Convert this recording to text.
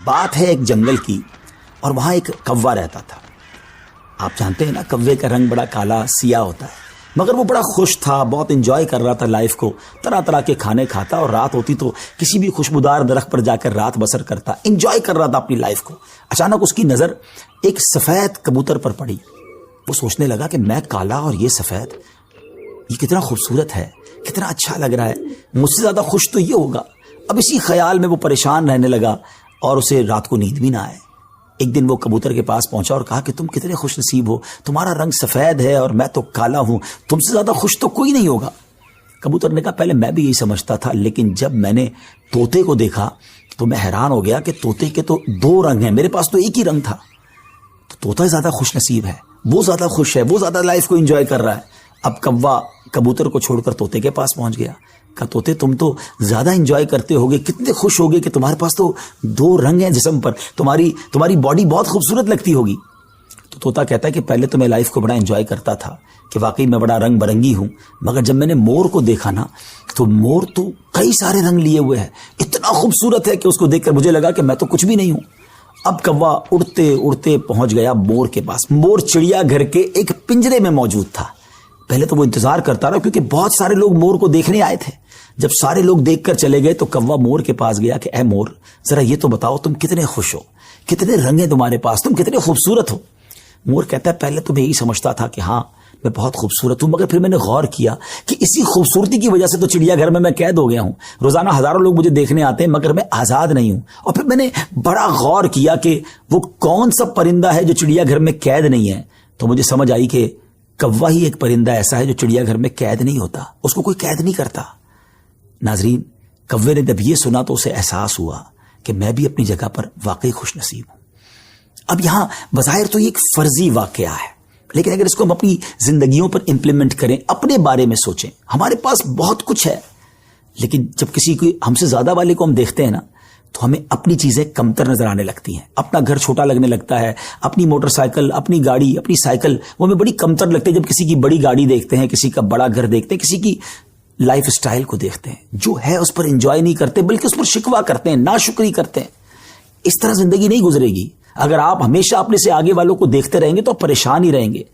बात है एक जंगल की और वहां एक कौवा रहता था। आप जानते हैं ना, कौवे का रंग बड़ा काला सिया होता है, मगर वो बड़ा खुश था, बहुत एंजॉय कर रहा था लाइफ को। तरह तरह के खाने खाता और रात होती तो किसी भी खुशबूदार दरख्त पर जाकर रात बसर करता, एंजॉय कर रहा था अपनी लाइफ को। अचानक उसकी नजर एक सफेद कबूतर पर पड़ी। वो सोचने लगा कि मैं काला और ये सफेद, ये कितना खूबसूरत है, कितना अच्छा लग रहा है, मुझसे ज्यादा खुश तो ये होगा। अब इसी ख्याल में वो परेशान रहने लगा और उसे रात को नींद भी ना आए। एक दिन वो कबूतर के पास पहुंचा और कहा कि तुम कितने खुश नसीब हो, तुम्हारा रंग सफेद है और मैं तो काला हूं, तुमसे ज्यादा खुश तो कोई नहीं होगा। कबूतर ने कहा पहले मैं भी यही समझता था, लेकिन जब मैंने तोते को देखा तो मैं हैरान हो गया कि तोते के तो दो रंग हैं, मेरे पास तो एक ही रंग था। तो तोता ज्यादा खुश नसीब है, वो ज्यादा खुश है, वो ज्यादा लाइफ को एंजॉय कर रहा है। अब कौवा कबूतर को छोड़कर तोते के पास पहुंच गया। कहा तोते तुम तो ज्यादा एंजॉय करते होगे, कितने खुश होगे कि तुम्हारे पास तो दो रंग हैं जिस्म पर, तुम्हारी बॉडी बहुत खूबसूरत लगती होगी। तो तोता कहता है कि पहले तो मैं लाइफ को बड़ा एंजॉय करता था कि वाकई मैं बड़ा रंग बरंगी हूं, मगर जब मैंने मोर को देखा ना तो मोर तो कई सारे रंग लिए हुए है, इतना खूबसूरत है कि उसको देखकर मुझे लगा कि मैं तो कुछ भी नहीं हूं। अब कौवा उड़ते उड़ते पहुंच गया मोर के पास। मोर चिड़ियाघर के एक पिंजरे में मौजूद था। पहले तो वो इंतजार करता रहा क्योंकि बहुत सारे लोग मोर को देखने आए थे। जब सारे लोग देखकर चले गए तो कौवा मोर के पास गया कि ऐ मोर, जरा ये तो बताओ तुम कितने खुश हो, कितने रंग हैं तुम्हारे पास, तुम कितने खूबसूरत हो। मोर कहता है पहले तो मैं यही समझता था कि हाँ मैं बहुत खूबसूरत हूं, मगर फिर मैंने गौर किया कि इसी खूबसूरती की वजह से तो चिड़ियाघर में मैं कैद हो गया हूं। रोजाना हजारों लोग मुझे देखने आते हैं मगर मैं आजाद नहीं हूं। और फिर मैंने बड़ा गौर किया कि वो कौन सा परिंदा है जो चिड़ियाघर में कैद नहीं है। तो मुझे समझ आई कि कौवा ही एक परिंदा ऐसा है जो चिड़ियाघर में कैद नहीं होता, उसको कोई कैद नहीं करता। नाजरीन, कौवे ने जब ये सुना तो उसे एहसास हुआ कि मैं भी अपनी जगह पर वाकई खुश नसीब हूं। अब यहां बज़ाहिर तो ये एक फर्जी वाकया है, लेकिन अगर इसको हम अपनी जिंदगियों पर इंप्लीमेंट करें, अपने बारे में सोचें, हमारे पास बहुत कुछ है, लेकिन जब किसी को हमसे ज्यादा वाले को हम देखते हैं ना तो हमें अपनी चीजें कमतर नजर आने लगती हैं। अपना घर छोटा लगने लगता है, अपनी मोटरसाइकिल, अपनी गाड़ी, अपनी साइकिल वो हमें बड़ी कमतर लगती है जब किसी की बड़ी गाड़ी देखते हैं, किसी का बड़ा घर देखते हैं, किसी की लाइफ स्टाइल को देखते हैं। जो है उस पर एंजॉय नहीं करते बल्कि उस पर शिकवा करते हैं, नाशुक्री करते हैं। इस तरह जिंदगी नहीं गुजरेगी। अगर आप हमेशा अपने से आगे वालों को देखते रहेंगे तो आप परेशान ही रहेंगे।